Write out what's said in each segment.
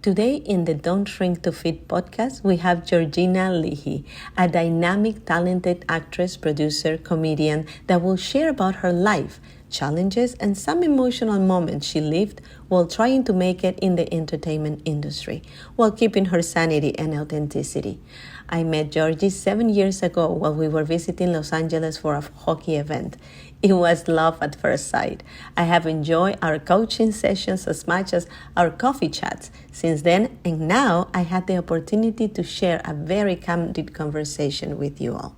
Today in the Don't Shrink to Fit podcast, we have Georgina Leahy, a dynamic, talented actress, producer, comedian that will share about her life, challenges, and some emotional moments she lived while trying to make it in the entertainment industry, while keeping her sanity and authenticity. I met Georgie 7 years ago while we were visiting Los Angeles for a hockey event. It was love at first sight. I have enjoyed our coaching sessions as much as our coffee chats since then, and now I had the opportunity to share a very candid conversation with you all.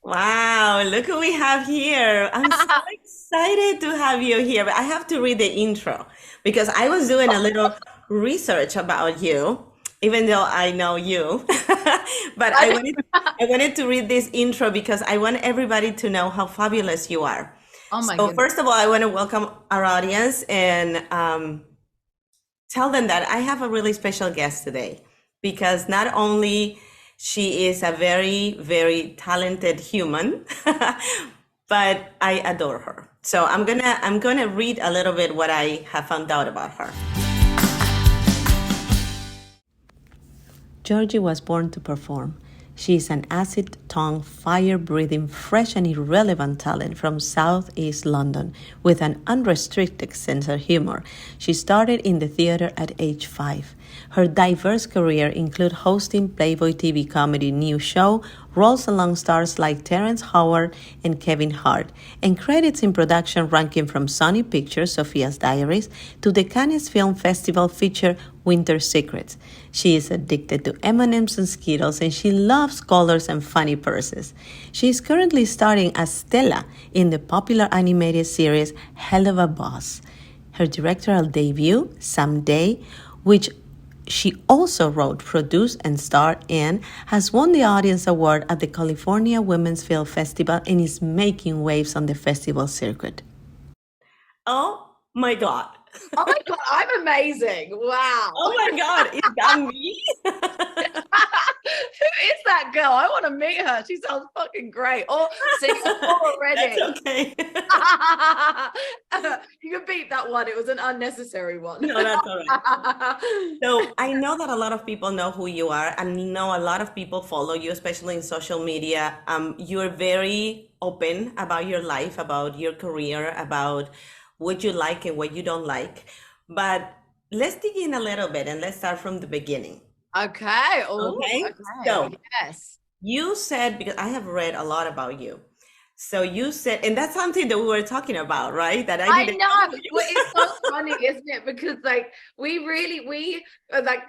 Wow, look who we have here. I'm so excited to have you here. But I have to read the intro because I was doing a little research about you, even though I know you. But I wanted to read this intro because I want everybody to know how fabulous you are. Oh my So goodness. first of all, I want to welcome our audience and tell them that I have a really special guest today because not only she is a very, very talented human, but I adore her. So I'm gonna read a little bit what I have found out about her. Georgie was born to perform. She is an acid-tongue, fire-breathing, fresh and irrelevant talent from Southeast London with an unrestricted sense of humor. She started in the theater at age 5. Her diverse career includes hosting Playboy TV comedy New Show, roles along stars like Terrence, Howard, and Kevin Hart, and credits in production ranking from Sony Pictures, Sofia's Diaries, to the Cannes Film Festival feature Winter Secrets. She is addicted to M&Ms and Skittles, and she loves colors and funny purses. She is currently starring as Stella in the popular animated series Helluva Boss. Her directorial debut, Someday, which she also wrote, produced, and starred in, has won the Audience Award at the California Women's Film Festival and is making waves on the festival circuit. Oh my God. Oh my God, I'm amazing. Wow. Oh my God, is that me? Who is that girl? I want to meet her. She sounds fucking great. Oh, Singapore already. That's okay. You can beat that one. It was an unnecessary one. No, that's all right. So I know that a lot of people know who you are, and you know a lot of people follow you, especially in social media. You're very open about your life, about your career, about what you like and what you don't like. But let's dig in a little bit and let's start from the beginning. Okay. Ooh, Okay. okay. So Yes. you said, because I have read a lot about you. So you said, and that's something that we were talking about, right? That I didn't know. know you. Well, it's so funny, isn't it? Because like we like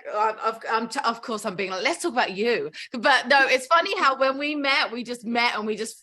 of course I'm being like, let's talk about you. But no, it's funny how when we met and we just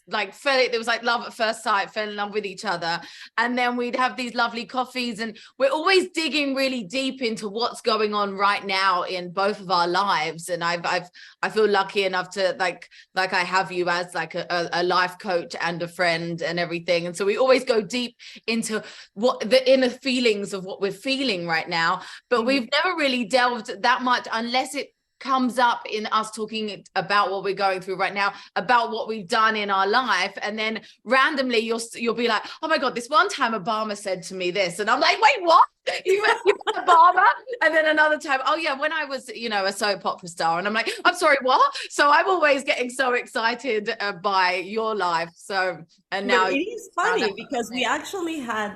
like there was like love at first sight, fell in love with each other, and then we'd have these lovely coffees, and we're always digging really deep into what's going on right now in both of our lives. And I feel lucky enough to like I have you as like a life coach and a friend and everything, and so we always go deep into what the inner feelings of what we're feeling right now, but we've never really delved that much unless it comes up in us talking about what we're going through right now, about what we've done in our life, and then randomly you'll be like, oh my God, this one time Obama said to me this, and I'm like, wait, what? You met Obama? And then another time, oh yeah, when I was a soap opera star, and I'm like, I'm sorry, what? So I'm always getting so excited by your life. So and now But it is funny because we actually had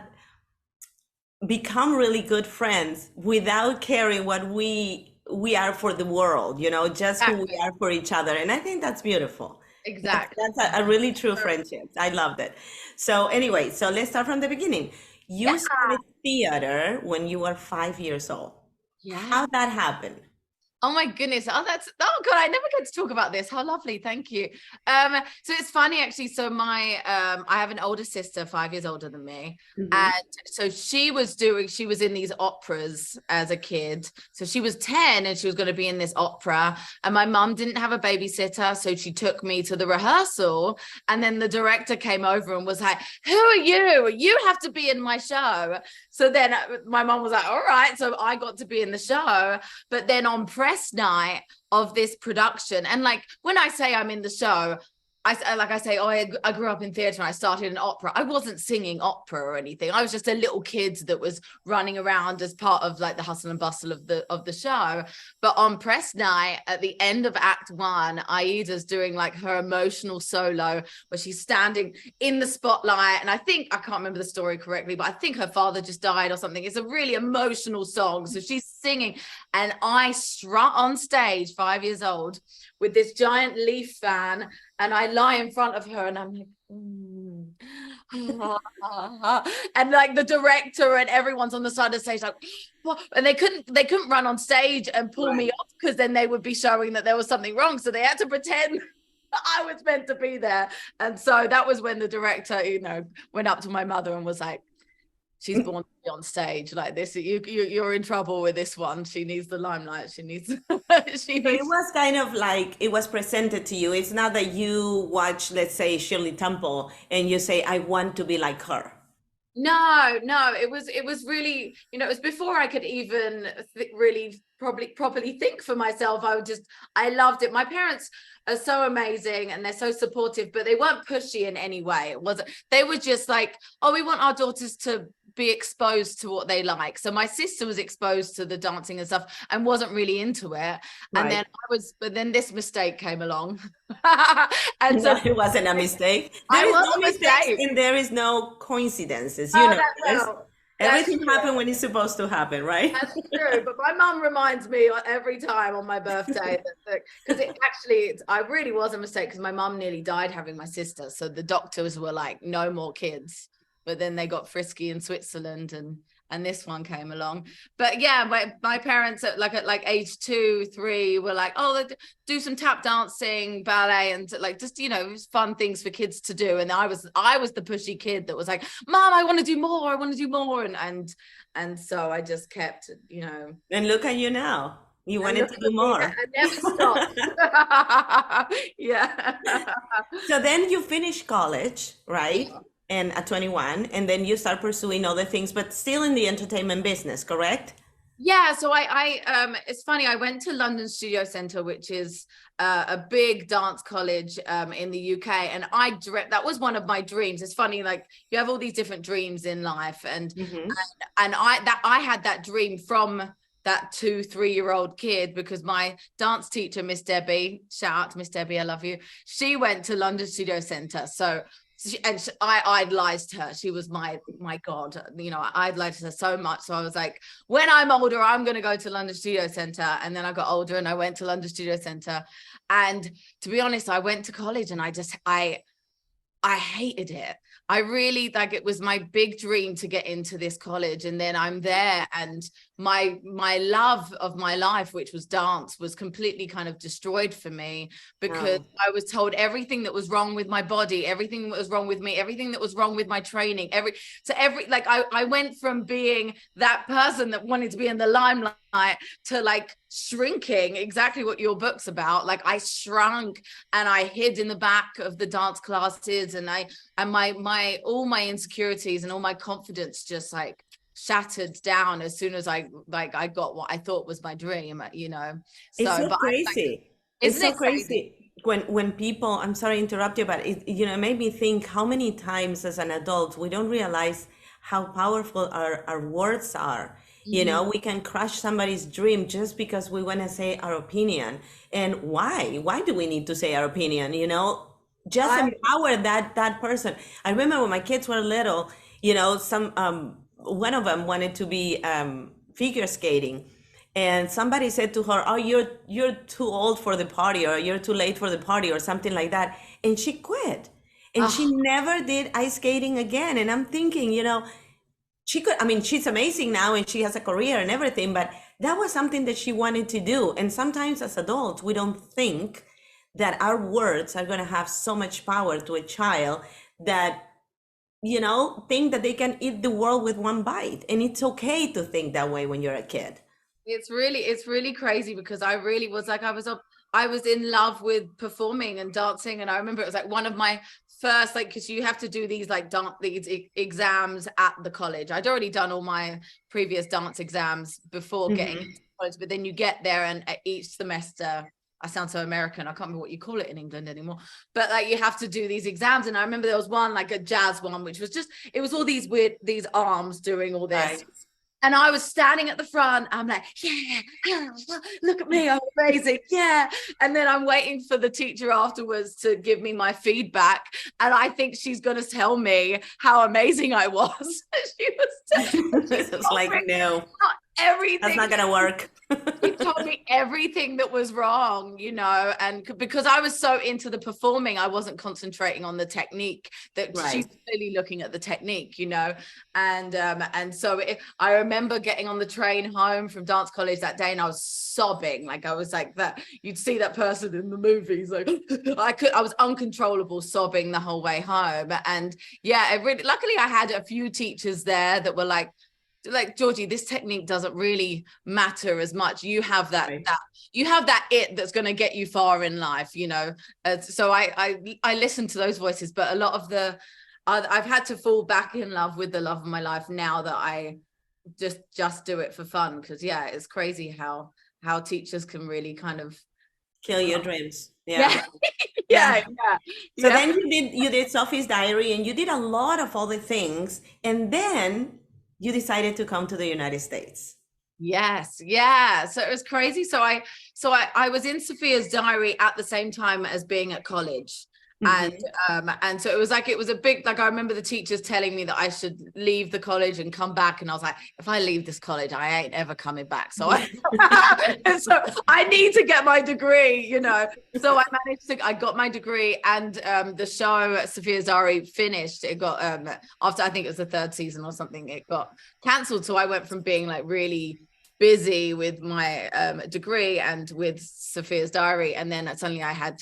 become really good friends without caring what we are for the world, just who we are for each other. And I think that's beautiful. Exactly. That's a really true friendship. I loved it. So anyway, so let's start from the beginning. You started theater when you were 5 years old. Yeah. How'd that happen? Oh my goodness. Oh, oh God, I never get to talk about this. How lovely. Thank you. So it's funny actually. So my I have an older sister, 5 years older than me. Mhm. And so she was in these operas as a kid. So she was 10 and she was going to be in this opera. And my mum didn't have a babysitter. So she took me to the rehearsal. And then the director came over and was like, "Who are you? You have to be in my show." So then my mum was like, "All right." So I got to be in the show. But then on press night of this production, and like when I say I'm in the show, I say, oh, I grew up in theatre and I started in opera. I wasn't singing opera or anything. I was just a little kid that was running around as part of like the hustle and bustle of the show. But on press night at the end of Act 1, Aida's doing like her emotional solo where she's standing in the spotlight. And I can't remember the story correctly, but I think her father just died or something. It's a really emotional song. So she's singing, and I strut on stage, 5 years old, with this giant leaf fan, and I lie in front of her and I'm like, and like the director and everyone's on the side of the stage like, what? And they couldn't run on stage and pull me off, because then they would be showing that there was something wrong, so they had to pretend I was meant to be there. And so that was when the director, went up to my mother and was like, "She's born to be on stage like this. You're in trouble with this one. She needs the limelight. She needs." It was kind of like it was presented to you. It's not that you watch, let's say, Shirley Temple and you say, "I want to be like her." No, it was really, it was before I could even really properly think for myself. I loved it. My parents are so amazing and they're so supportive, but they weren't pushy in any way. They were just like, "Oh, we want our daughters to be exposed to what they like." So my sister was exposed to the dancing and stuff and wasn't really into it. And then but then this mistake came along. And no, it wasn't a mistake. There is no mistake and there is no coincidences. Everything happened when it's supposed to happen, right? That's true. But my mum reminds me every time on my birthday because I really was a mistake, because my mum nearly died having my sister. So the doctors were like, "No more kids." But then they got frisky in Switzerland and this one came along. But yeah, my parents at age 2, 3 were like, "Oh, do some tap dancing, ballet, and like just it was fun things for kids to do." And I was the pushy kid that was like, "Mom, I want to do more. I want to do more." And so I just kept, And look at you now. You wanted to do more. I never stopped. Yeah. So then you finish college, right? Yeah. And at 21, and then you start pursuing other things, but still in the entertainment business, correct? Yeah, so I it's funny, I went to London Studio Centre, which is a big dance college in the UK, and that was one of my dreams. It's funny, like you have all these different dreams in life, and I had that dream from that 2-3-year-old kid, because my dance teacher, Miss Debbie, shout out to Miss Debbie, I love you, she went to London Studio Centre. I idolized her. She was my god. I idolized her so much. So I was like, when I'm older, I'm going to go to London Studio Centre. And then I got older and I went to London Studio Centre. And to be honest, I went to college and I hated it. I really, it was my big dream to get into this college, and then I'm there, and my love of my life, which was dance, was completely kind of destroyed for me, because I was told everything that was wrong with my body, everything that was wrong with me, everything that was wrong with my training, I went from being that person that wanted to be in the limelight to like shrinking, exactly what your book's about. Like I shrunk and I hid in the back of the dance classes, and my all my insecurities and all my confidence just like shattered down as soon as I got what I thought was my dream, It's so crazy. It's so crazy when people, I'm sorry to interrupt you, but it made me think how many times as an adult we don't realize how powerful our words are. We can crush somebody's dream just because we want to say our opinion. And why do we need to say our opinion? Just empower that person. I remember when my kids were little, one of them wanted to be figure skating, and somebody said to her, "Oh, you're too old for the party, or you're too late for the party," or something like that. And she quit, and she never did ice skating again. And I'm thinking, she could, I mean, she's amazing now and she has a career and everything, but that was something that she wanted to do. And sometimes as adults, we don't think that our words are going to have so much power to a child that, think that they can eat the world with one bite. And it's okay to think that way when you're a kid. It's really crazy because I really was like, I was in love with performing and dancing. And I remember it was like one of my first, like, because you have to do these like exams at the college. I'd already done all my previous dance exams before getting into college, but then you get there and each semester, I sound so American, I can't remember what you call it in England anymore, but like you have to do these exams. And I remember there was one, like a jazz one, which was just, it was all these weird, these arms doing all this. Right. And I was standing at the front. I'm like, yeah, look at me, I'm amazing. Yeah. And then I'm waiting for the teacher afterwards to give me my feedback. And I think she's going to tell me how amazing I was. She was like, no, everything. that's not going to work. She told me everything that was wrong, and because I was so into the performing, I wasn't concentrating on the technique. That right. She's clearly looking at the technique, and so I remember getting on the train home from dance college that day, and I was sobbing, like I was like that. You'd see that person in the movies, like I was uncontrollable, sobbing the whole way home. And yeah, luckily I had a few teachers there that were like, Georgie, this technique doesn't really matter as much. You have that, right. You have that that's going to get you far in life, so I listen to those voices, but a lot of I've had to fall back in love with the love of my life now that I just do it for fun. Because yeah, it's crazy how teachers can really kind of kill your dreams. Yeah. Yeah. So then you did Sophie's Diary, and you did a lot of other things, and then you decided to come to the United States. Yes. Yeah. So it was crazy. So I was in Sofia's Diary at the same time as being at college. And so it was a big, like, I remember the teachers telling me that I should leave the college and come back. And I was like, if I leave this college, I ain't ever coming back. So I need to get my degree, So I got my degree, and the show Sofia's Diary finished. It got, after, I think it was the third season or something, it got cancelled. So I went from being like really busy with my degree and with Sofia's Diary. And then suddenly I had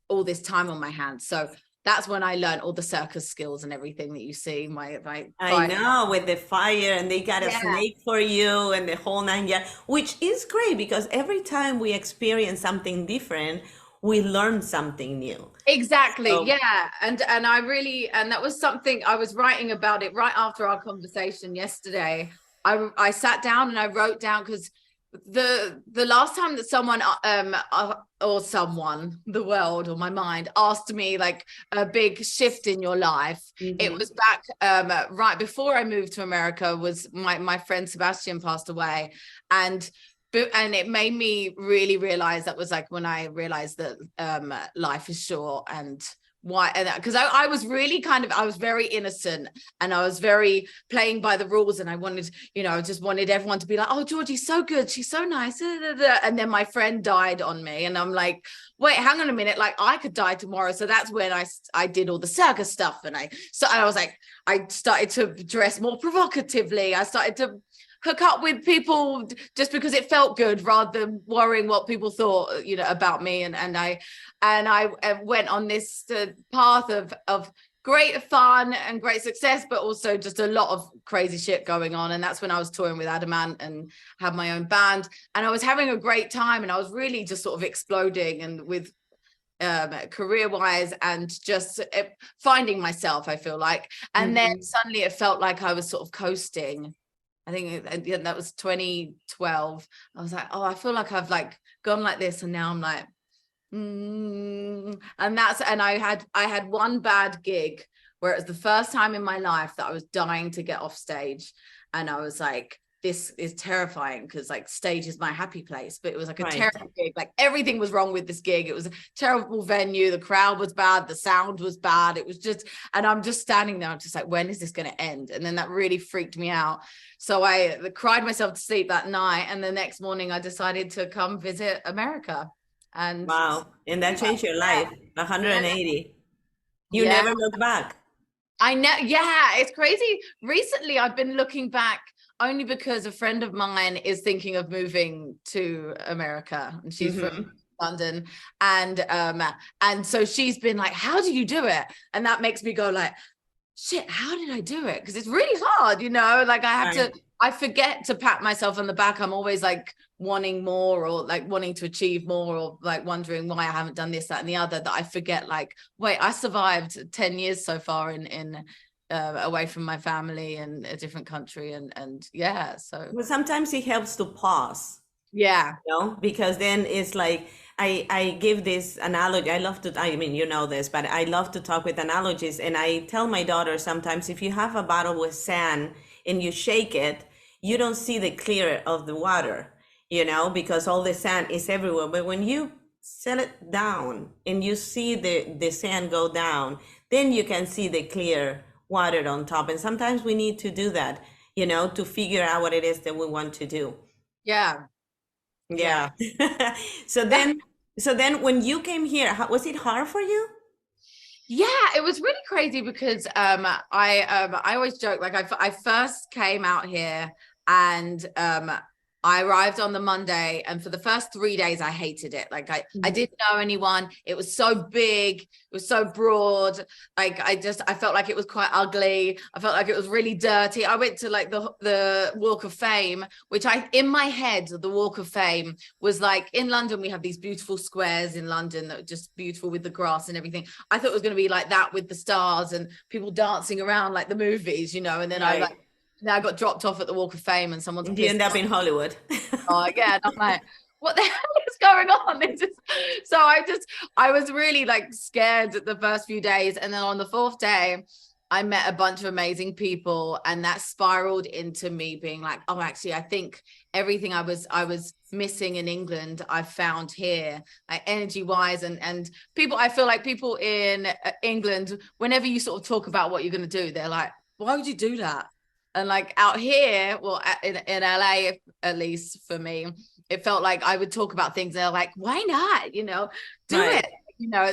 all this time on my hands. So that's when I learned all the circus skills and everything that you see. I know, with the fire, and they got a snake for you and the whole 9 yards, which is great because every time we experience something different, we learn something new. Exactly. So, yeah. And that was something I was writing about it right after our conversation yesterday. I sat down and I wrote down, because the last time that someone the world or my mind asked me like a big shift in your life, it was back right before I moved to America. Was my friend Sebastian passed away, and it made me really realize, that was like when I realized that life is short. And why? And because I was really I was very innocent, and I was very playing by the rules, and I wanted, I just wanted everyone to be like, oh, Georgie's so good, she's so nice, and then my friend died on me, and I'm like, wait, hang on a minute, like I could die tomorrow. So that's when I did all the circus stuff, and I was like, I started to dress more provocatively, I started to hook up with people just because it felt good, rather than worrying what people thought, about me. And I went on this path of great fun and great success, but also just a lot of crazy shit going on. And that's when I was touring with Adamant and had my own band, and I was having a great time, and I was really just sort of exploding, and with career-wise, and just finding myself, I feel like. And then suddenly it felt like I was sort of coasting. I think that was 2012. I was like, oh, I feel like I've like gone like this, and now I'm like, and I had one bad gig where it was the first time in my life that I was dying to get off stage, and I was like, this is terrifying, because like stage is my happy place, but it was like a terrible gig. Like everything was wrong with this gig. It was a terrible venue. The crowd was bad. The sound was bad. It was just, and I'm just standing there. I'm just like, when is this going to end? And then that really freaked me out. So I cried myself to sleep that night. And the next morning I decided to come visit America. And wow. And that changed your life 180. You never looked back. I know. Yeah, it's crazy. Recently, I've been looking back only because a friend of mine is thinking of moving to America, and she's from London, and so she's been like, how do you do it? And that makes me go like, shit, how did I do it? Because it's really hard, like I forget to pat myself on the back. I'm always like wanting more, or like wanting to achieve more, or like wondering why I haven't done this, that, and the other, that I forget like, wait, I survived 10 years so far in away from my family and a different country, and yeah, so. Well, sometimes it helps to pause. Yeah. Because then it's like, I give this analogy. I love to, I mean, this, but I love to talk with analogies. And I tell my daughter sometimes, if you have a bottle with sand and you shake it, you don't see the clear of the water, because all the sand is everywhere. But when you set it down and you see the sand go down, then you can see the clear water on top. And sometimes we need to do that, to figure out what it is that we want to do. Yeah. Yeah. So then when you came here, was it hard for you? Yeah, it was really crazy because I always joke, like I first came out here, and I arrived on the Monday, and for the first 3 days I hated it. Like I didn't know anyone. It was so big, it was so broad. Like I felt like it was quite ugly. I felt like it was really dirty. I went to like the Walk of Fame, which in my head, the Walk of Fame was like, in London we have these beautiful squares in London that are just beautiful with the grass and everything. I thought it was going to be like that, with the stars and people dancing around like the movies, and then Right. I got dropped off at the Walk of Fame, and someone's You end up in Hollywood. Oh yeah, I'm like, what the hell is going on? So I was really like scared the first few days, and then on the 4th day I met a bunch of amazing people, and that spiraled into me being like, oh, actually, I think everything I was missing in England, I found here, like energy wise, and people. I feel like people in England, whenever you sort of talk about what you're going to do, they're like, why would you do that? And like out here, well, in LA, at least for me, it felt like I would talk about things. And they're like, why not? Do Right. it.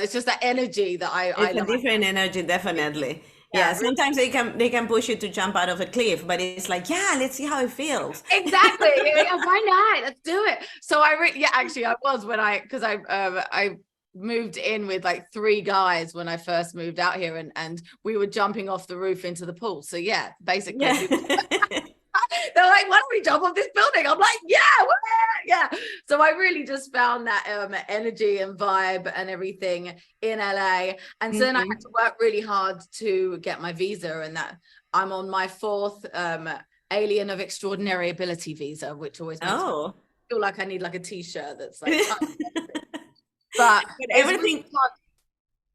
It's just that energy that It's a different energy, definitely. Yeah, sometimes they can push you to jump out of a cliff, but it's like, yeah, let's see how it feels. Exactly. Yeah, why not? Let's do it. So actually I was because I moved in with like 3 guys when I first moved out here, and we were jumping off the roof into the pool. So yeah, basically they're like, why don't we jump off this building? I'm like, yeah. So I really just found that energy and vibe and everything in LA. And so then I had to work really hard to get my visa, and that I'm on my 4th alien of extraordinary ability visa, which always makes me feel like I need like a t-shirt that's like but everything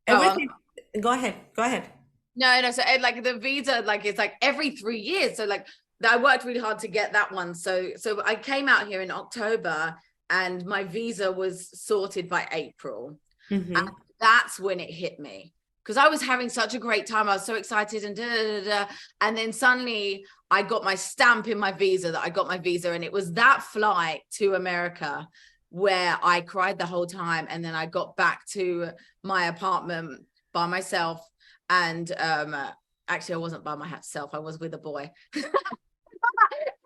go ahead. No, so like the visa, like it's like every 3 years, so like I worked really hard to get that one. So I came out here in October, and my visa was sorted by April. And that's when it hit me, because I was having such a great time. I was so excited, and then suddenly I got my stamp in my visa that I got my visa, and it was that flight to America where I cried the whole time. And then I got back to my apartment by myself, and actually I wasn't by myself, I was with a boy.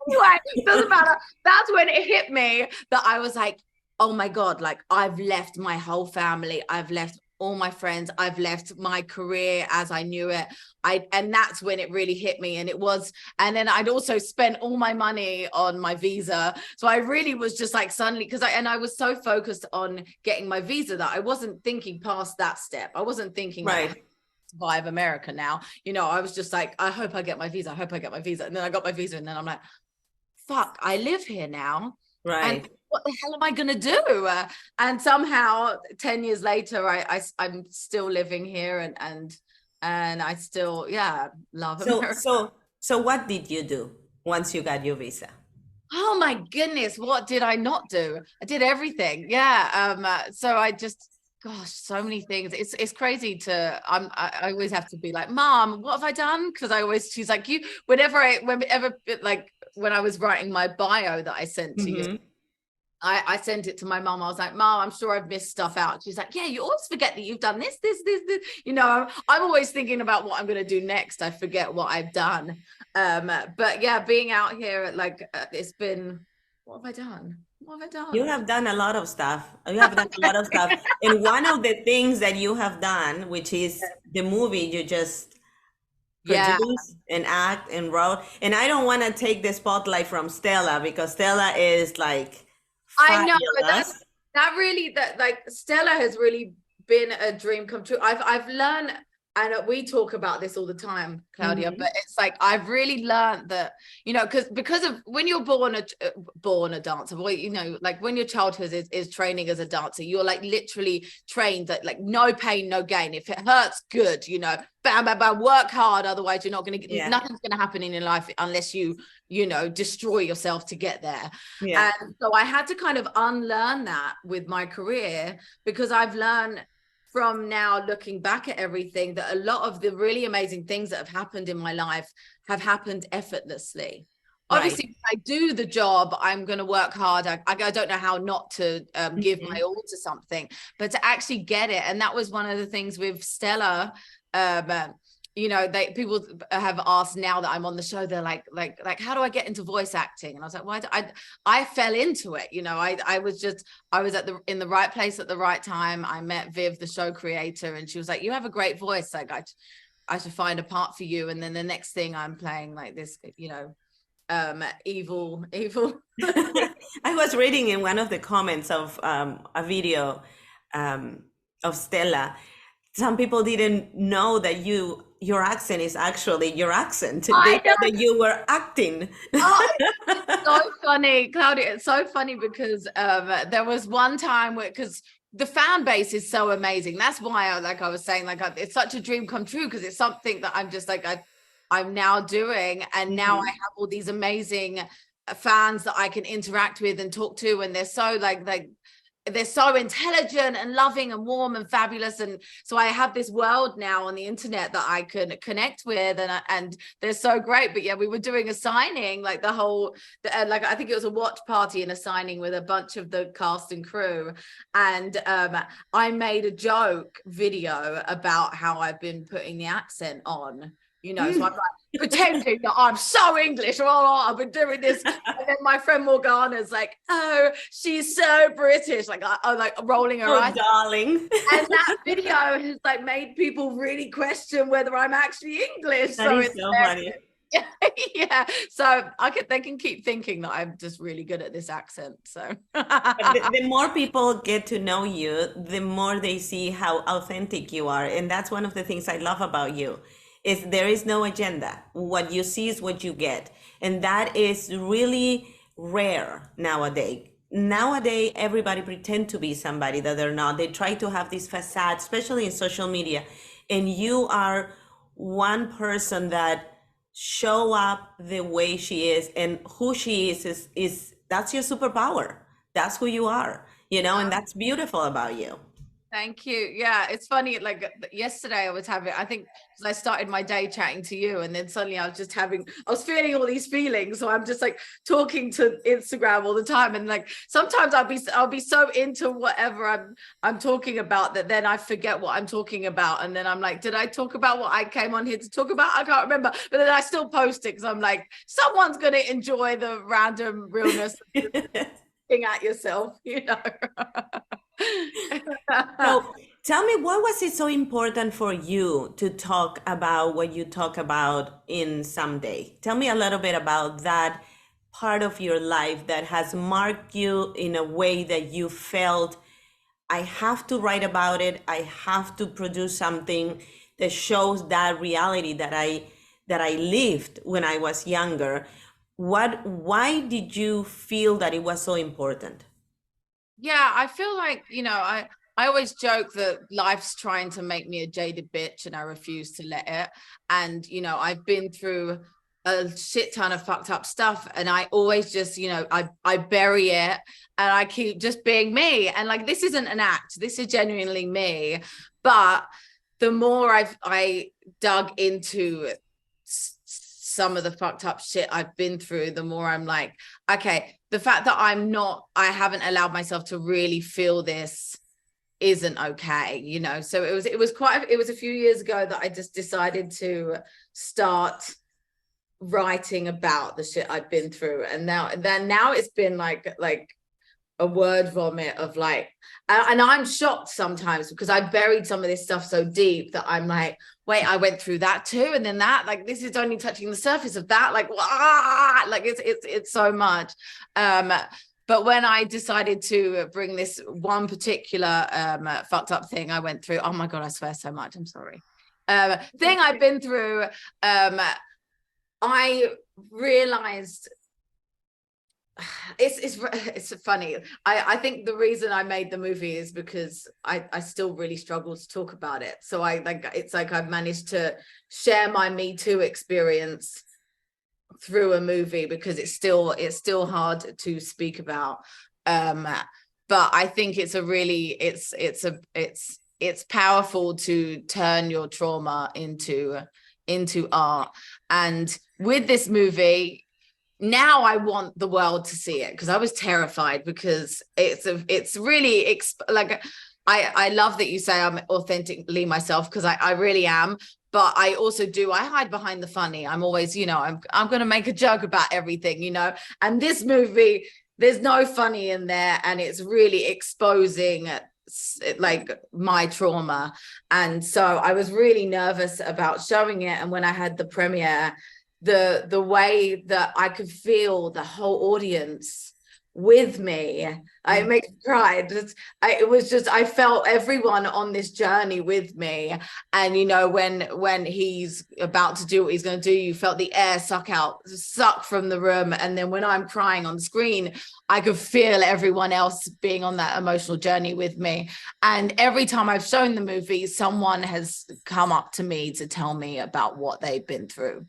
Anyway, doesn't matter. That's when it hit me that I was like, oh my God, like I've left my whole family, I've left all my friends, I've left my career as I knew it. And that's when it really hit me. And then I'd also spent all my money on my visa. So I really was just like suddenly, because I was so focused on getting my visa that I wasn't thinking past that step. I wasn't thinking like, survive America now. I was just like, I hope I get my visa. And then I got my visa, and then I'm like, fuck, I live here now. Right. And what the hell am I gonna do? And somehow 10 years later, I'm still living here, and I still love America. So what did you do once you got your visa? Oh my goodness, what did I not do? I did everything. So I just, gosh, so many things. It's crazy to I always have to be like, Mom, what have I done? Because she's like, whenever like when I was writing my bio that I sent to you, I sent it to my mom. I was like, Mom, I'm sure I've missed stuff out. She's like, yeah, you always forget that you've done this. You know, I'm always thinking about what I'm going to do next. I forget what I've done. But yeah, being out here, like, it's been, what have I done? What have I done? You have done a lot of stuff. You have done a lot of stuff. And one of the things that you have done, which is the movie you just Yeah, produced and act and wrote. And I don't want to take the spotlight from Stella because Stella is like I know fabulous. that really, that like Stella has really been a dream come true. I've learned, and we talk about this all the time, Claudia, Mhm. but it's like I've really learned that, you know, because of when you're born a dancer, well, you know, like when your childhood is training as a dancer, you're like literally trained that like no pain, no gain. If it hurts, good, you know, bam, bam, bam, work hard. Otherwise, you're not going to get, Yeah. nothing's going to happen in your life unless you know, destroy yourself to get there. Yeah. And so I had to kind of unlearn that with my career, because I've learned from now looking back at everything that a lot of the really amazing things that have happened in my life have happened effortlessly. Right. Obviously, if I do the job, I'm going to work hard. I don't know how not to give my Mhm. all to something, but to actually get it. And that was one of the things with Stella. You know, people have asked now that I'm on the show, they're like, how do I get into voice acting? And I was like, why? I fell into it. You know, I was in the right place at the right time. I met Viv, the show creator, and she was like, you have a great voice. Like I should find a part for you. And then the next thing I'm playing like this, you know, evil. I was reading in one of the comments of a video um, of Stella. Some people didn't know that your accent is actually your accent. They I know. thought that you were acting. Oh, it's so funny, Claudia. It's so funny because there was one time where, because the fan base is so amazing. That's why I was saying, like, it's such a dream come true, because it's something that I'm just like, I'm now doing. And now I Mhm. have all these amazing fans that I can interact with and talk to. And they're so like they're so intelligent and loving and warm and fabulous. And so I have this world now on the internet that I can connect with, and they're so great. But yeah, we were doing a signing, like like I think it was a watch party and a signing with a bunch of the cast and crew. And I made a joke video about how I've been putting the accent on, you know, so I'm like pretending that I'm so English. Oh, I've been doing this. And then my friend Morgana's like, oh, she's so British. Like, I like rolling her Oh, eyes. darling. And that video has like made people really question whether I'm actually English. That So is it's so funny. yeah. So they can keep thinking that I'm just really good at this accent. So But the more people get to know you, the more they see how authentic you are. And that's one of the things I love about you is there is no agenda. What you see is what you get. And that is really rare nowadays. Nowadays, everybody pretend to be somebody that they're not. They try to have this facade, especially in social media. And you are one person that show up the way she is, and who she is that's your superpower. That's who you are, and that's beautiful about you. thank you. Yeah, it's funny. Like yesterday, I was having, I think, because I started my day chatting to you, and then suddenly I was feeling all these feelings. So I'm just like talking to Instagram all the time, and like sometimes I'll be so into whatever I'm talking about that then I forget what I'm talking about, and then I'm like, did I talk about what I came on here to talk about? I can't remember, but then I still post it because I'm like, someone's gonna enjoy the random realness of looking at yourself, you know. So tell me, what was it so important for you to talk about what you talk about in Someday? Tell me a little bit about that part of your life that has marked you in a way that you felt, I have to write about it. I have to produce something that shows that reality that I lived when I was younger. Why did you feel that it was so important? Yeah, I feel like, you know, I always joke that life's trying to make me a jaded bitch and I refuse to let it. And, you know, I've been through a shit ton of fucked up stuff, and I always just, you know, I bury it and I keep just being me. And like, this isn't an act, this is genuinely me. But the more I dug into some of the fucked up shit I've been through, the more I'm like, okay, the fact that I haven't allowed myself to really feel this isn't okay, you know. So it was a few years ago that I just decided to start writing about the shit I've been through. And now it's been like a word vomit of like, and I'm shocked sometimes because I buried some of this stuff so deep that I'm like, wait, I went through that too, and then that, like, this is only touching the surface of that, like, like it's so much. But when I decided to bring this one particular fucked up thing I went through, oh my god, I swear so much, I'm sorry, thing I've been through, I realized it's funny. I think the reason I made the movie is because I still really struggle to talk about it. So it's like I've managed to share my Me Too experience through a movie because it's still hard to speak about. But I think it's powerful to turn your trauma into art. And with this movie, now I want the world to see it, because I was terrified, because it's really like, I love that you say I'm authentically myself, because I really am. But I also I hide behind the funny. I'm always, you know, I'm going to make a joke about everything, you know. And this movie, there's no funny in there, and it's really exposing like my trauma. And so I was really nervous about showing it. And when I had the premiere, the way that I could feel the whole audience with me, it makes me cry. It was just, I felt everyone on this journey with me. And you know, when he's about to do what he's going to do, you felt the air suck from the room. And then when I'm crying on the screen, I could feel everyone else being on that emotional journey with me. And every time I've shown the movie, someone has come up to me to tell me about what they've been through.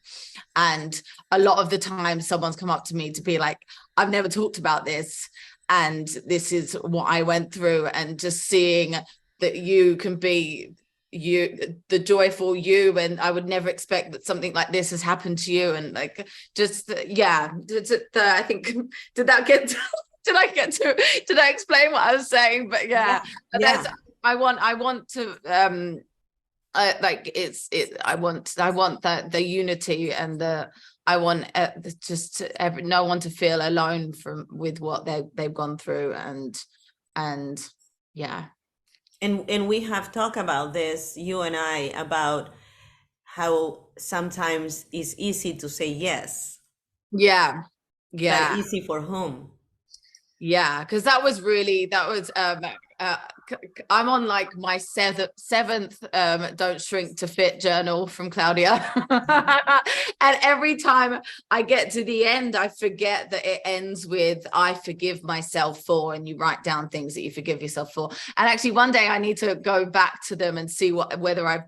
And a lot of the time someone's come up to me to be like, I've never talked about this, and this is what I went through. And just seeing that you can be the joyful you, and I would never expect that something like this has happened to you. And like, just yeah, I think, did I explain what I was saying? But yeah. I want to I want that the unity, and I want no one to feel alone with what they've gone through. And yeah. And we have talked about this, you and I, about how sometimes it's easy to say yes. Yeah. But easy for whom? Yeah, because that was I'm on like my seventh Don't Shrink to Fit journal from Claudia. And every time I get to the end, I forget that it ends with I forgive myself for, and you write down things that you forgive yourself for. And actually one day I need to go back to them and see whether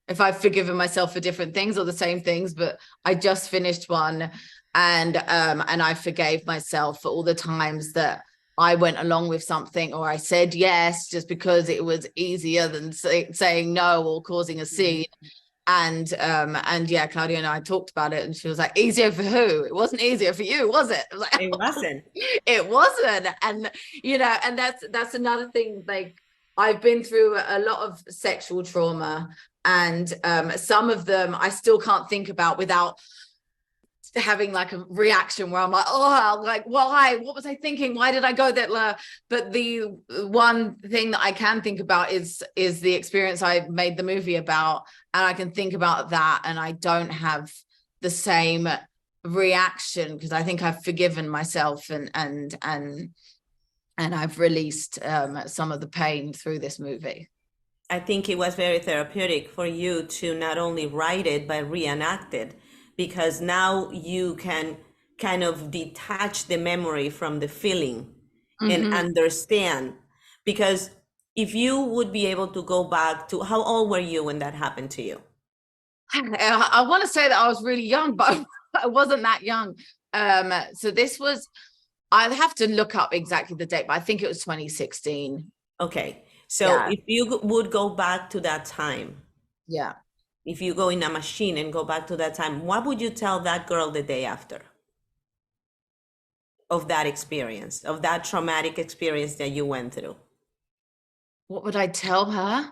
if I've forgiven myself for different things or the same things. But I just finished one, and I forgave myself for all the times that I went along with something, or I said yes just because it was easier than saying no or causing a scene. And yeah, Claudia and I talked about it, and she was like, easier for who? It wasn't easier for you, was it? I was like, it wasn't. It wasn't. And you know, and that's another thing. Like, I've been through a lot of sexual trauma, and some of them I still can't think about without having like a reaction where I'm like, oh, like, why? What was I thinking? Why did I go that? But the one thing that I can think about is the experience I made the movie about, and I can think about that, and I don't have the same reaction because I think I've forgiven myself, and I've released some of the pain through this movie. I think it was very therapeutic for you to not only write it but reenact it, because now you can kind of detach the memory from the feeling and understand. Because if you would be able to go back to, how old were you when that happened to you? I want to say that I was really young, but I wasn't that young. So this was, I'll have to look up exactly the date, but I think it was 2016. Okay. So if you would go back to that time. Yeah. if you go in a machine and go back to that time, what would you tell that girl the day after of that experience, of that traumatic experience that you went through? What would I tell her?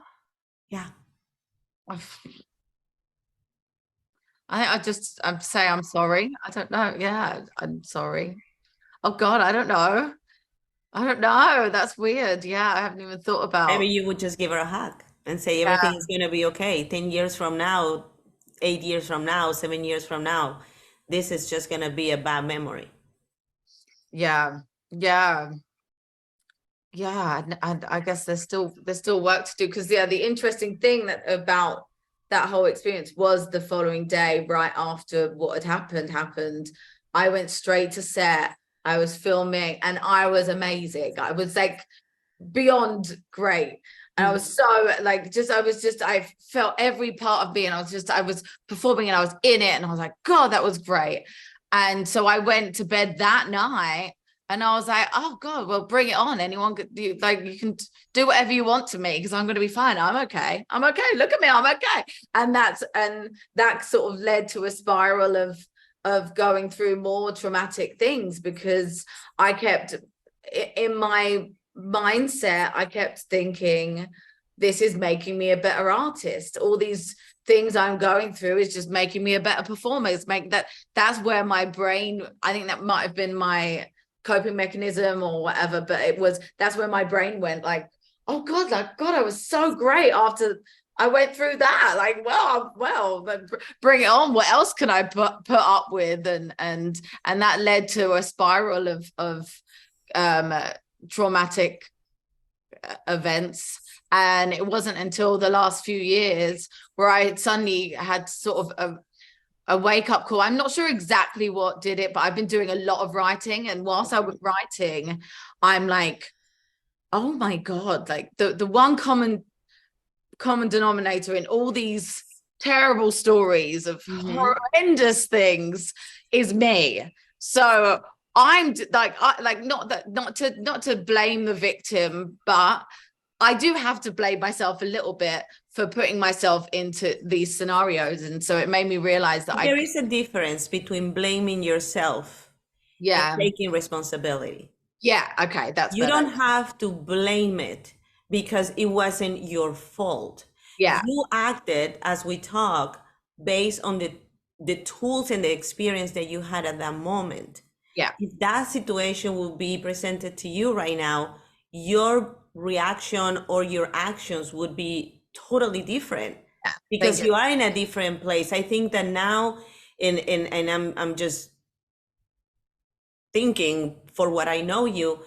Yeah. I'd say I'm sorry. I don't know. Yeah, I'm sorry. Oh God, I don't know. I don't know. That's weird. Yeah, I haven't even thought about. Maybe you would just give her a hug and say Yeah, everything is going to be okay. 10 years from now, 8 years from now, 7 years from now, this is just going to be a bad memory. yeah, yeah, yeah. And I guess there's still work to do, because yeah, the interesting thing about that whole experience was the following day, right after what had happened. I went straight to set. I was filming, and I was amazing. I was like beyond great. And I was so like, I felt every part of me, and I was performing and I was in it, and I was like, God, that was great. And so I went to bed that night, and I was like, oh God, well, bring it on. Anyone could do, like, you can do whatever you want to me, because I'm going to be fine. I'm okay. Look at me. I'm okay. And that sort of led to a spiral of going through more traumatic things, because I kept in my mindset, I kept thinking, this is making me a better artist. All these things I'm going through is just making me a better performer. That's where my brain, I think that might have been my coping mechanism or whatever, but that's where my brain went, like, oh God, I was so great after I went through that. Like, well, bring it on. What else can I put up with? And that led to a spiral of traumatic events. And it wasn't until the last few years where I suddenly had sort of a wake-up call. I'm not sure exactly what did it, but I've been doing a lot of writing, and whilst I was writing, I'm like, oh my God, like the one common denominator in all these terrible stories of horrendous things is me. So I'm like, not to blame the victim, but I do have to blame myself a little bit for putting myself into these scenarios. And so it made me realize that there is a difference between blaming yourself and taking responsibility. Yeah, okay, that's you better. don't have to blame it because it wasn't your fault. Yeah, you acted, as we talk, based on the tools and the experience that you had at that moment. Yeah. If that situation will be presented to you right now, your reaction or your actions would be totally different, because you are in a different place. I think that now, and I'm just thinking, for what I know you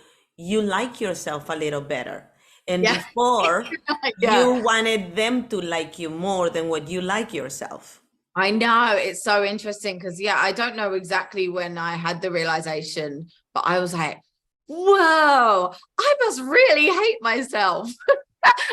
like yourself a little better. And before, you wanted them to like you more than what you like yourself. I know, it's so interesting, because I don't know exactly when I had the realization, but I was like, whoa, I must really hate myself.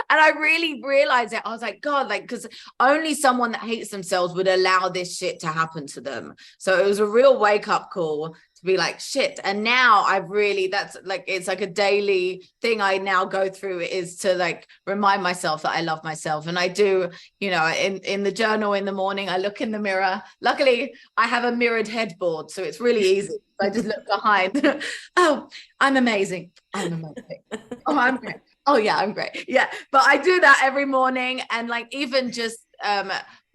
And I really realized it. I was like, God, like, because only someone that hates themselves would allow this shit to happen to them. So it was a real wake-up call to be like, shit. And now I've really, that's like, it's like a daily thing I now go through, is to like remind myself that I love myself. And I do, in the journal in the morning, I look in the mirror. Luckily, I have a mirrored headboard, so it's really easy. I just look behind. Oh, I'm amazing. I'm amazing. Oh, I'm great. Oh yeah, I'm great. Yeah, but I do that every morning. And like, even just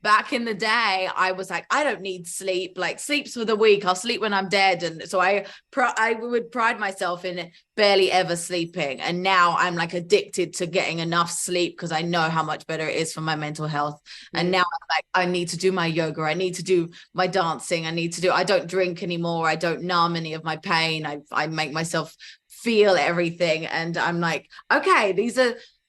back in the day, I was like, I don't need sleep. Like, sleep's for the weak. I'll sleep when I'm dead. And so I would pride myself in barely ever sleeping. And now I'm like addicted to getting enough sleep, because I know how much better it is for my mental health. And now I'm like, I need to do my yoga. I need to do my dancing. I don't drink anymore. I don't numb any of my pain. I make myself feel everything. And I'm like, okay,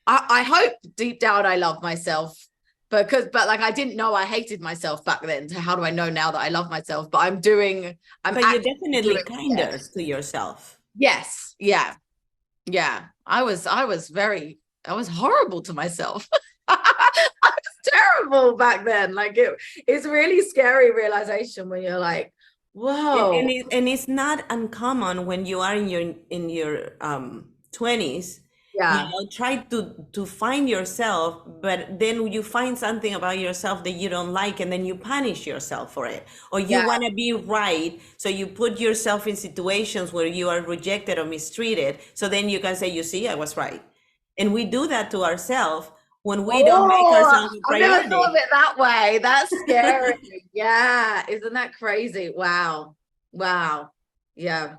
I hope deep down I love myself, but like, I didn't know I hated myself back then. So how do I know now that I love myself? But you're definitely kinder to yourself. Yes. Yeah. I was horrible to myself. I was terrible back then. Like, it's really scary realization when you're like, whoa. And it's not uncommon when you are in your 20s You Yeah. know, try to find yourself, but then you find something about yourself that you don't like, and then you punish yourself for it. Or you Yeah. want to be right, so you put yourself in situations where you are rejected or mistreated, so then you can say, you see, I was right. And we do that to ourselves when we don't make Oh, ourselves a I've never thought of priority. it that way. That's scary. Yeah. Isn't that crazy? Wow. Wow. Yeah.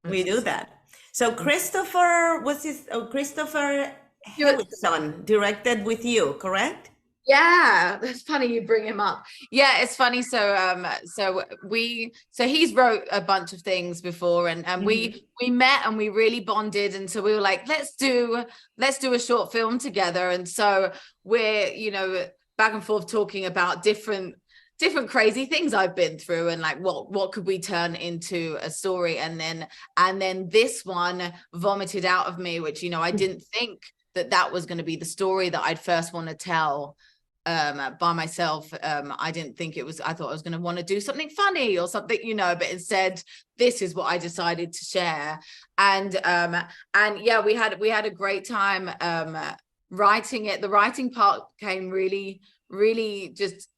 We It's do just, that. So Christopher, what's his, oh, Christopher you Hewitson directed with you, correct? Yeah, that's funny you bring him up. Yeah, it's funny. So he's wrote a bunch of things before, and Mhm. we met and we really bonded, and so we were like, let's do a short film together. And so we're, back and forth talking about different crazy things I've been through, and like what could we turn into a story. And then this one vomited out of me, which I didn't think that was going to be the story that I'd first want to tell by myself. I didn't think it was, I thought I was going to want to do something funny or something, but instead this is what I decided to share. And yeah, we had a great time writing it. The writing part came really, really just,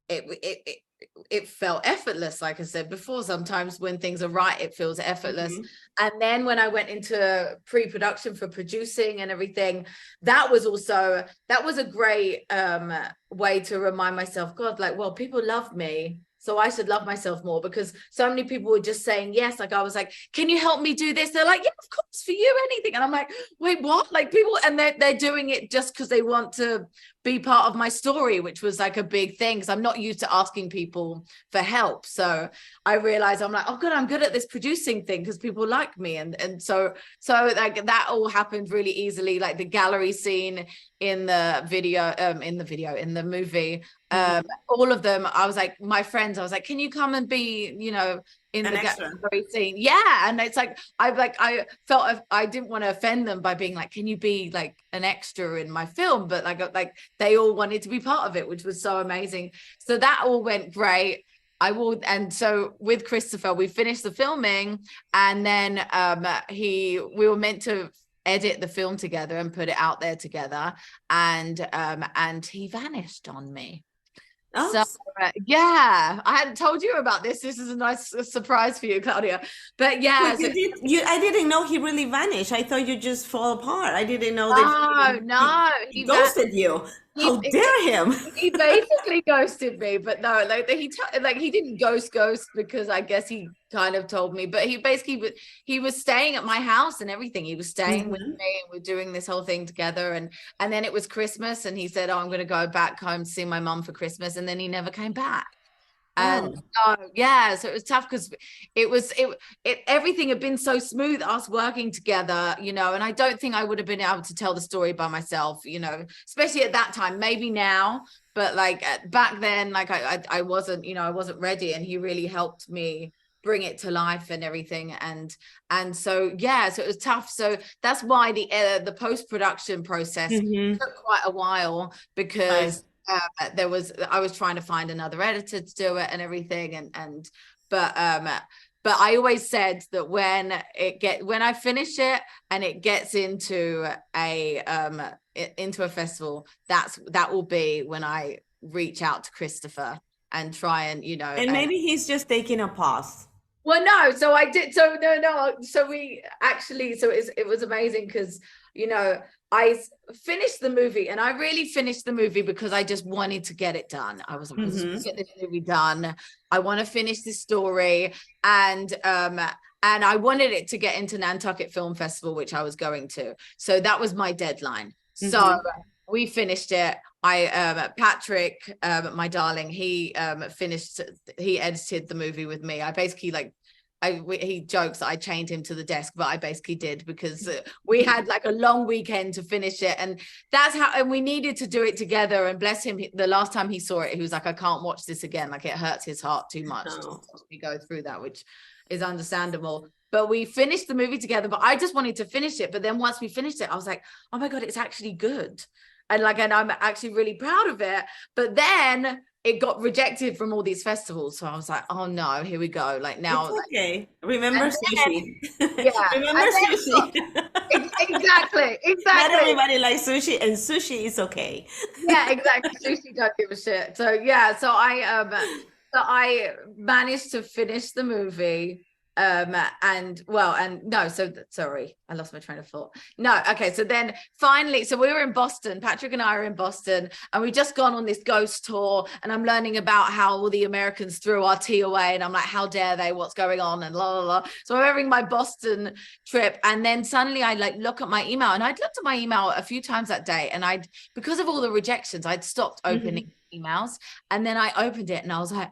it felt effortless. Like I said before, sometimes when things are right, it feels effortless. Mhm. And then when I went into pre-production for producing and everything, that was a great way to remind myself, God, like, well, people love me, so I should love myself more, because so many people were just saying yes. Like I was like, can you help me do this? They're like, yeah, of course, for you, anything. And I'm like, wait, what? Like people, and they're doing it just because they want to be part of my story, which was like a big thing, because I'm not used to asking people for help. So I realized, I'm like, oh good, I'm good at this producing thing because people like me. And so like that all happened really easily. Like the gallery scene in the movie, Mhm. all of them, I was like, my friends, I was like, can you come and be, in An the extra. gallery scene? Yeah. And it's like, I felt I didn't want to offend them by being like, can you be like an extra in my film? But like they all wanted to be part of it, which was so amazing. So that all went great. And so with Christopher, we finished the filming, and then we were meant to edit the film together and put it out there together, and he vanished on me. So Oops. yeah, I hadn't told you about this. This is a nice surprise for you, Claudia. But Well, yeah, so I didn't know he really vanished. I thought you just fall apart. I didn't know that no, he ghosted you. he How dare him? he basically ghosted me. But no, like he didn't ghost because I guess he kind of told me, but he was staying at my house and everything. He was staying with Mhm. me, and we're doing this whole thing together. And then it was Christmas, and he said, oh, I'm going to go back home to see my mum for Christmas. And then he never came back. And Oh, yeah, so it was tough because everything had been so smooth, us working together, and I don't think I would have been able to tell the story by myself, especially at that time. Maybe now, but like back then, like I wasn't, I wasn't ready, and he really helped me bring it to life and everything. And so yeah, so it was tough. So that's why the post-production process hmm. took quite a while, Right. because I was trying to find another editor to do it and everything, but I always said that when I finish it and it gets into a festival, that will be when I reach out to Christopher and try and And maybe he's just taking a pause. well, no, so I did. So no. So we actually, it was amazing because, I finished the movie, and I really finished the movie because I just wanted to get it done. I was like, I just want to Hmm. get this movie done. I want to finish this story. And I wanted it to get into Nantucket Film Festival, which I was going to. So that was my deadline. So Hmm. we finished it. Patrick, my darling, he edited the movie with me. I basically he jokes that I chained him to the desk, but I basically did, because we had like a long weekend to finish it, and and we needed to do it together. And bless him, the last time he saw it, he was like, I can't watch this again. Like it hurts his heart too much to Oh. watch me go through that, which is understandable. But we finished the movie together, but I just wanted to finish it. But then once we finished it, I was like, oh my God, it's actually good. And I'm actually really proud of it. But then it got rejected from all these festivals. So I was like, oh no, here we go. Like It's now, okay. Remember and then, sushi. yeah, Remember and then sushi. Exactly, Not exactly. everybody likes sushi, and sushi is okay. Yeah, exactly. Sushi don't give a shit. So yeah, so I managed to finish the movie. And well, and no, so sorry, I lost my train of thought. No, okay, so then finally, so we were in Boston, Patrick and I are in Boston, and we just gone on this ghost tour, and I'm learning about how all the Americans threw our tea away, and I'm like, how dare they? What's going on? And la la la. So I'm having my Boston trip, and then suddenly I like look at my email, and I'd looked at my email a few times that day, and I'd, because of all the rejections, I'd stopped opening emails, and then I opened it and I was like,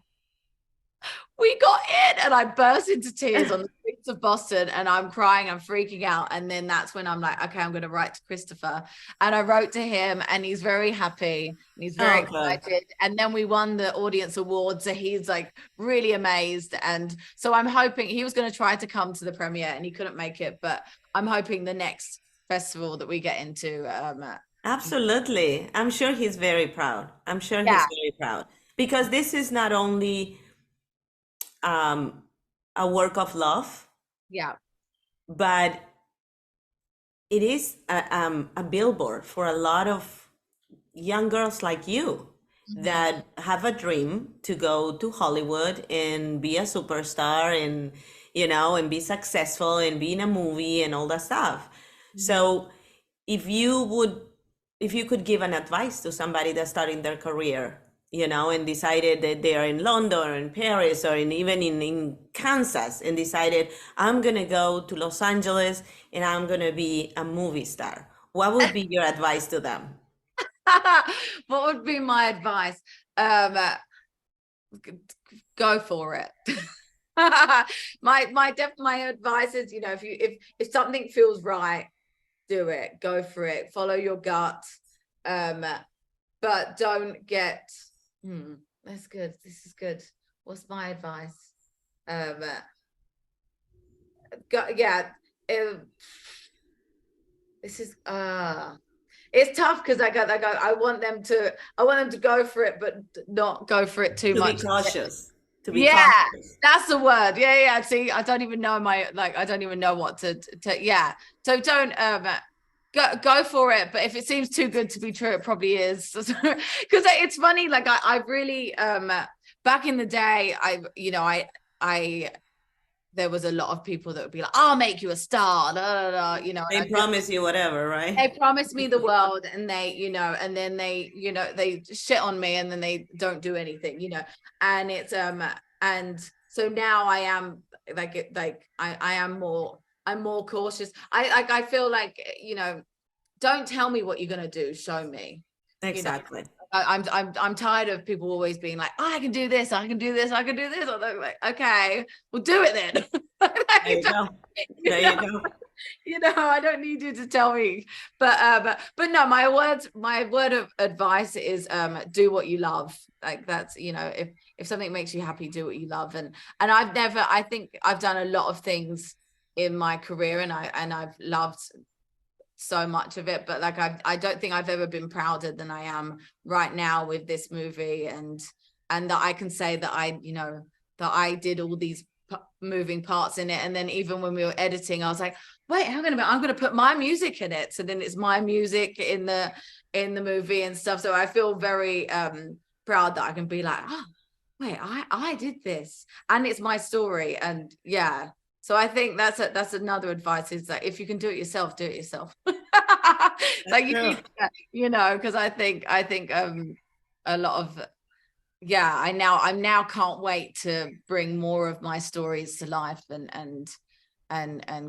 we got in, and I burst into tears on the streets of Boston, and I'm crying, I'm freaking out. And then that's when I'm like, okay, I'm going to write to Christopher. And I wrote to him, and he's very happy and he's very excited. And then we won the audience award, so he's like really amazed. And so I'm hoping, he was going to try to come to the premiere and he couldn't make it, but I'm hoping the next festival that we get into. Absolutely. I'm sure he's very proud. I'm sure he's Yeah, very proud because this is not only a work of love, yeah, but it is a billboard for a lot of young girls like you that have a dream to go to Hollywood and be a superstar and, you know, and be successful and be in a movie and all that stuff. So if you would, if you could give an advice to somebody that's starting their career, you know, and decided that they are in London or in Paris or even in Kansas and decided, I'm going to go to Los Angeles and I'm going to be a movie star, what would be your advice to them? what would be my advice? Go for it. My advice is, you know, if something feels right, do it. Go for it. Follow your gut. But don't get. That's good. This is good. What's my advice? Yeah. This is it's tough because I want them to go for it, but not go for it too To be much. cautious. To be Yeah, cautious. that's the word. Yeah. See, I don't even know I don't even know what to yeah. So don't go for it, but if it seems too good to be true, it probably is. Because it's funny, like I really back in the day, I there was a lot of people that would be like, I'll make you a star, you know. They promise you whatever, right? They promise me the world, and they, you know, and then they, you know, they shit on me, and then they don't do anything, you know. And it's and so now I am I am more, I'm more cautious. I feel like, you know, don't tell me what you're gonna do, show me. Exactly. You know, I'm tired of people always being like, oh, I can do this, I can do this, I can do this. I'm like, okay, well, do it then. There you go. There you go. You know, I don't need you to tell me. But no, my word of advice is do what you love. Like, that's, you know, if something makes you happy, do what you love. And I think I've done a lot of things in my career, and I've loved so much of it, but like I don't think I've ever been prouder than I am right now with this movie, and that I can say that I, you know, that I did all these moving parts in it. And then even when we were editing, I was like, wait, hang on a minute, I'm going to put my music in it, so then it's my music in the movie and stuff. So I feel very proud that I can be like, oh wait, I did this, and it's my story. And yeah, so I think that's another advice, is that if you can do it yourself, do it yourself. Like, you know, because I think a lot of, yeah, I now can't wait to bring more of my stories to life and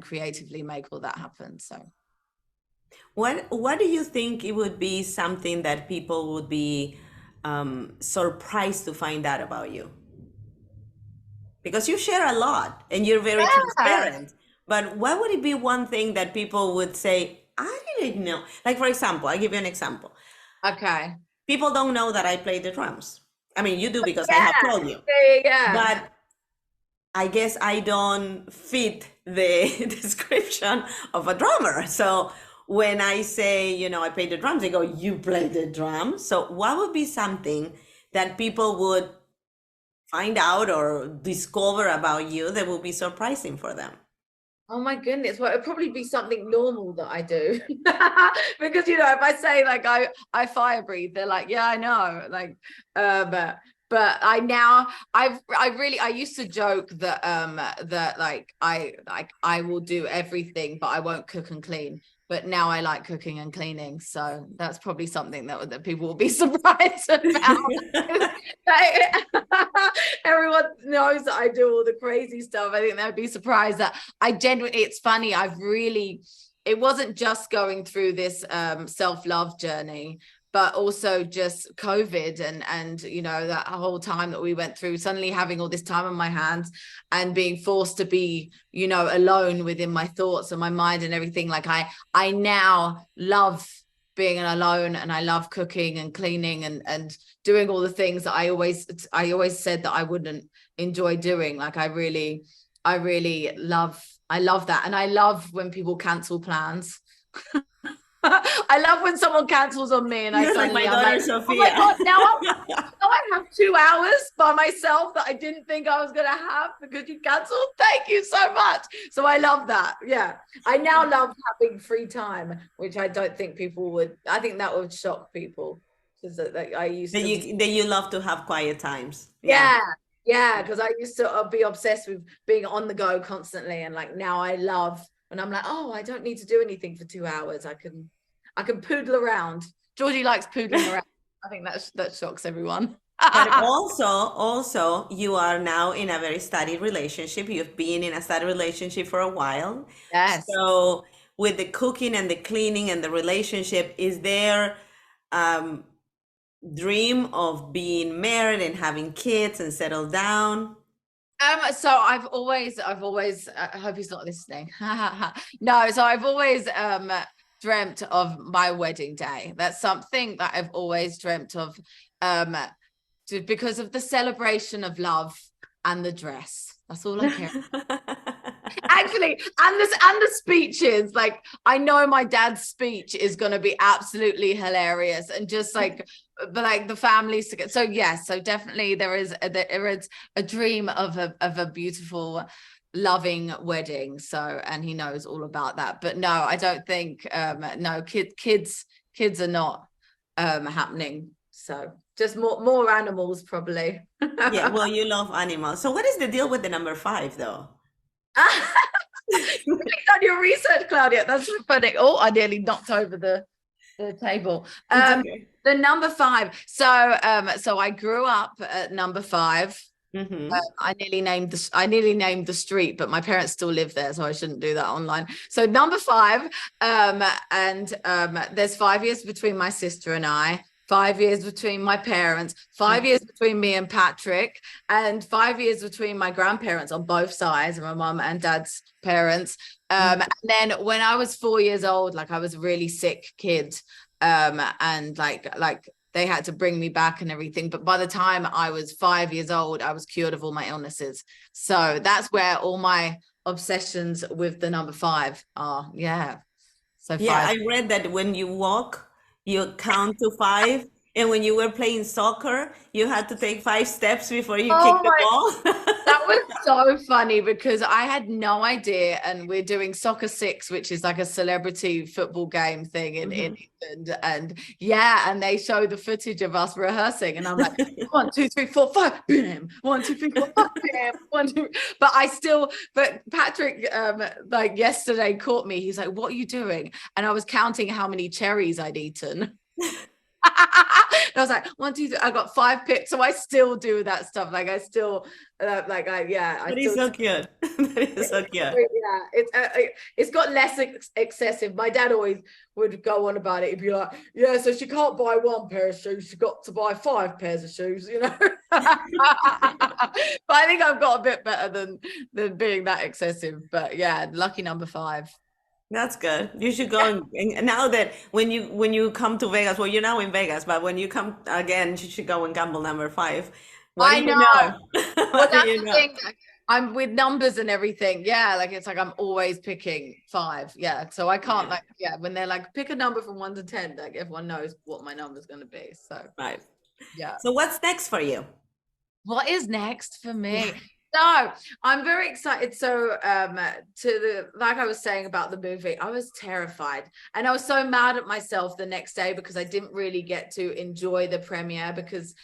creatively make all that happen. So What do you think it would be something that people would be surprised to find out about you? Because you share a lot and you're very transparent. But what would it be one thing that people would say, I didn't know? Like, for example, I give you an example. Okay. People don't know that I play the drums. I mean, you do because I have told you. Yeah. But I guess I don't fit the description of a drummer. So when I say, you know, I play the drums, they go, you play the drums? So what would be something that people would find out or discover about you that will be surprising for them? Oh my goodness. Well, it'd probably be something normal that I do. Because, you know, if I say like I fire breathe, they're like, yeah, I know. Like, but I used to joke that that I will do everything, but I won't cook and clean. But now I like cooking and cleaning, so that's probably something that people will be surprised about. Like, everyone knows that I do all the crazy stuff. I think they'd be surprised that I genuinely. It's funny. It wasn't just going through this self-love journey, but also just COVID and you know, that whole time that we went through, suddenly having all this time on my hands and being forced to be, you know, alone within my thoughts and my mind and everything. Like I now love being alone, and I love cooking and cleaning and doing all the things that I always said that I wouldn't enjoy doing. Like I really love that. And I love when people cancel plans. I love when someone cancels on me and You're I'm like my daughter, Sofia. oh my God, now I have 2 hours by myself that I didn't think I was going to have because you canceled. Thank you so much. So I love that. Yeah. I now love having free time, which I don't think people would. I think that would shock people. Because I used that you love to have quiet times. Yeah. Yeah. Because I used to be obsessed with being on the go constantly. And like now I love, and I'm like, oh, I don't need to do anything for 2 hours. I can poodle around. Georgie likes poodling around. I think that shocks everyone. But also, you are now in a very steady relationship. You've been in a steady relationship for a while. Yes. So with the cooking and the cleaning and the relationship, is there dream of being married and having kids and settle down? So I've always I hope he's not listening. No, so I've always dreamt of my wedding day. That's something that I've always dreamt of, because of the celebration of love and the dress. That's all I care. Actually, and the speeches. Like I know my dad's speech is going to be absolutely hilarious, and just like, but like the families together. So yes, so definitely there is a dream of a beautiful, loving wedding. So, and he knows all about that. But no, I don't think no kids are not happening. So just more animals probably. Yeah, well, you love animals. So what is the deal with the number 5 though? You've done your research, Claudia. That's funny. Oh, I nearly knocked over the table. Okay. The number 5. So I grew up at number 5. Mm-hmm. I nearly named the street, but my parents still live there, so I shouldn't do that online. So number 5, and there's 5 years between my sister and I. 5 years between my parents, 5 years between me and Patrick, and 5 years between my grandparents on both sides, my mum and dad's parents. And then when I was 4 years old, like I was a really sick kid, and like they had to bring me back and everything. But by the time I was 5 years old, I was cured of all my illnesses. So that's where all my obsessions with the number 5 are. Yeah. So Yeah, 5. I read that when you walk, you count to 5, and when you were playing soccer, you had to take 5 steps before you kick the ball. That was so funny because I had no idea, and we're doing Soccer 6, which is like a celebrity football game thing in England, and yeah, and they show the footage of us rehearsing, and I'm like 1, 2, 3, 4, 5, bam, 1, 2, 3, 4, 5, bam, 1, 2. But Patrick, like yesterday caught me. He's like, "What are you doing?" And I was counting how many cherries I'd eaten. I was like 1, 2, 3. I got 5 picks, so I still do that stuff. Like I still, That is so cute. That is so cute. Yeah, it's got less excessive. My dad always would go on about it. He'd be like, "Yeah, so she can't buy 1 pair of shoes. She got to buy 5 pairs of shoes." You know. But I think I've got a bit better than being that excessive. But yeah, lucky number 5. That's good. You should go and now that when you come to Vegas, well, you're now in Vegas, but when you come again, you should go and gamble number 5. What do you know? Well, that's the thing. I'm with numbers and everything. Yeah, like it's like I'm always picking 5. Yeah, so I can't when they're like pick a number from 1 to 10, like everyone knows what my number's going to be. So right. Yeah. So what's next for you? What is next for me? No, I'm very excited. So, like I was saying about the movie, I was terrified, and I was so mad at myself the next day because I didn't really get to enjoy the premiere, because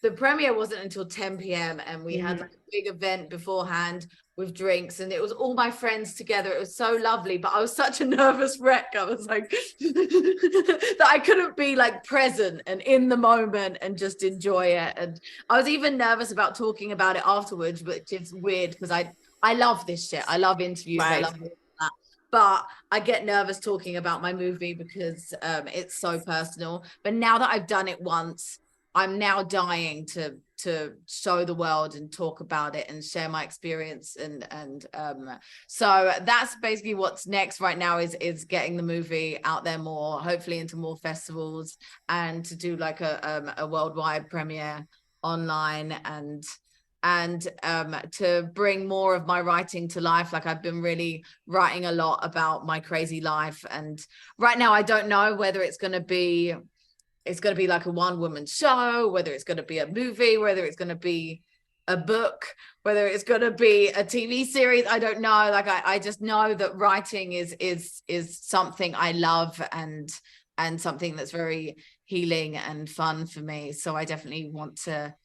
the premiere wasn't until 10 p.m. and we had like a big event beforehand with drinks, and it was all my friends together. It was so lovely, but I was such a nervous wreck. I was like that I couldn't be like present and in the moment and just enjoy it. And I was even nervous about talking about it afterwards, which is weird because I love this shit. I love interviews. Right. I love that. But I get nervous talking about my movie because it's so personal. But now that I've done it once, I'm now dying to show the world and talk about it and share my experience. And so that's basically what's next right now, is getting the movie out there more, hopefully into more festivals, and to do like a worldwide premiere online, and to bring more of my writing to life. Like, I've been really writing a lot about my crazy life, and right now I don't know whether it's going to be like a one-woman show, whether it's going to be a movie, whether it's going to be a book, whether it's going to be a TV series. I don't know. Like, I just know that writing is something I love, and something that's very healing and fun for me. So I definitely want to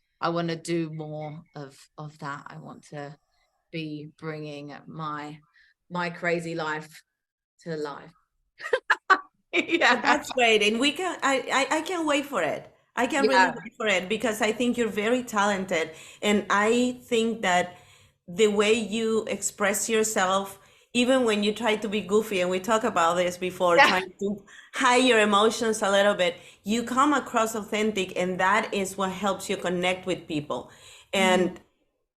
do more of that. I want to be bringing my crazy life to life. Yeah, that's great. And I can't wait for it. I can't really wait for it, because I think you're very talented. And I think that the way you express yourself, even when you try to be goofy, and we talked about this before, trying to hide your emotions a little bit, you come across authentic, and that is what helps you connect with people. And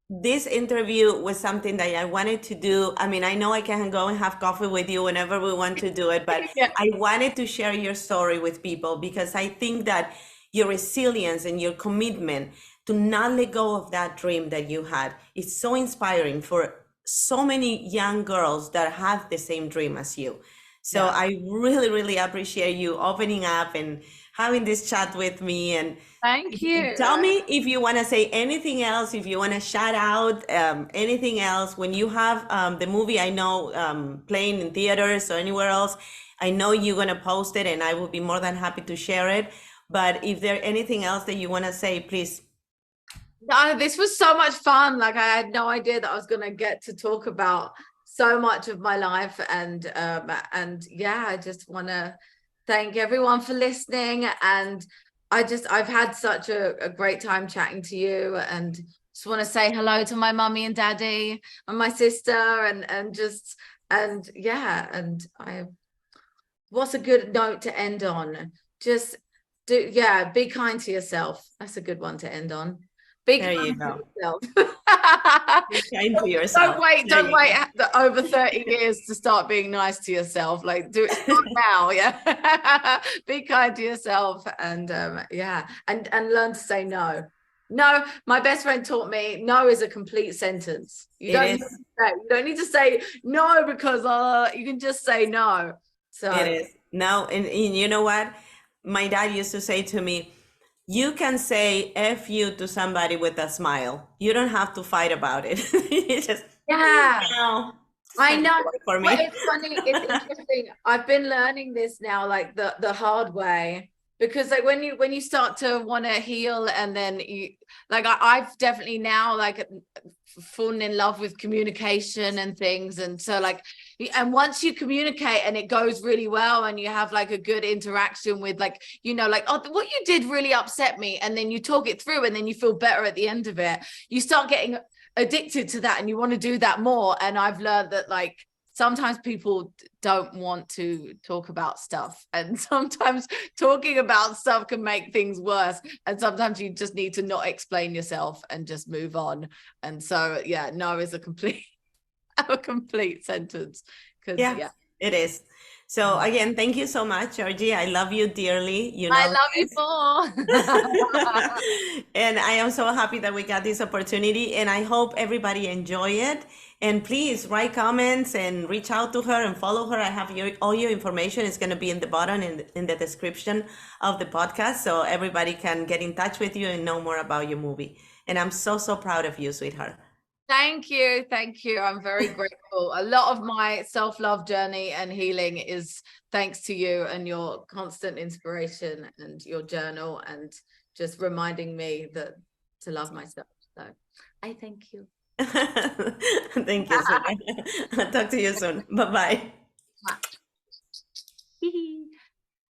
this interview was something that I wanted to do. I mean, I know I can go and have coffee with you whenever we want to do it, but I wanted to share your story with people, because I think that your resilience and your commitment to not let go of that dream that you had is so inspiring for so many young girls that have the same dream as you. So I really, really appreciate you opening up and having this chat with me. And thank you. Tell me if you want to say anything else, if you want to shout out anything else when you have the movie, I know, playing in theaters or anywhere else. I know you're going to post it, and I will be more than happy to share it. But if there's anything else that you want to say, please. No, this was so much fun. Like, I had no idea that I was going to get to talk about so much of my life. And yeah, I just want to thank everyone for listening. And I've had such a great time chatting to you, and just want to say hello to my mummy and daddy and my sister, and what's a good note to end on? Just be kind to yourself. That's a good one to end on. There you go. Be kind to yourself. Don't wait over 30 years to start being nice to yourself. Like, do it now. Yeah. Be kind to yourself, and and learn to say no. No, my best friend taught me no is a complete sentence. You don't need to say no, because you can just say no. So it is. No, and you know what? My dad used to say to me, you can say F you to somebody with a smile. You don't have to fight about it. Just, I know. For me. Well, it's funny. It's interesting. I've been learning this now, like the hard way, because like when you start to want to heal, and then I've definitely now like fallen in love with communication and things. And so and once you communicate and it goes really well, and you have like a good interaction with oh, what you did really upset me, and then you talk it through, and then you feel better at the end of it, you start getting addicted to that, and you want to do that more. And I've learned that sometimes people don't want to talk about stuff, and sometimes talking about stuff can make things worse, and sometimes you just need to not explain yourself and just move on. And so no is a complete sentence, because it is. So again, thank you so much, Georgie. I love you dearly. You know, I love you more. And I am so happy that we got this opportunity, and I hope everybody enjoy it. And please write comments and reach out to her and follow her. I have all your information. It's going to be in the bottom in the description of the podcast, so everybody can get in touch with you and know more about your movie. And I'm so proud of you, sweetheart. Thank you. Thank you. I'm very grateful. A lot of my self-love journey and healing is thanks to you and your constant inspiration and your journal and just reminding me that to love myself. So I thank you. Thank you, Sonia. Talk to you soon. Bye-bye.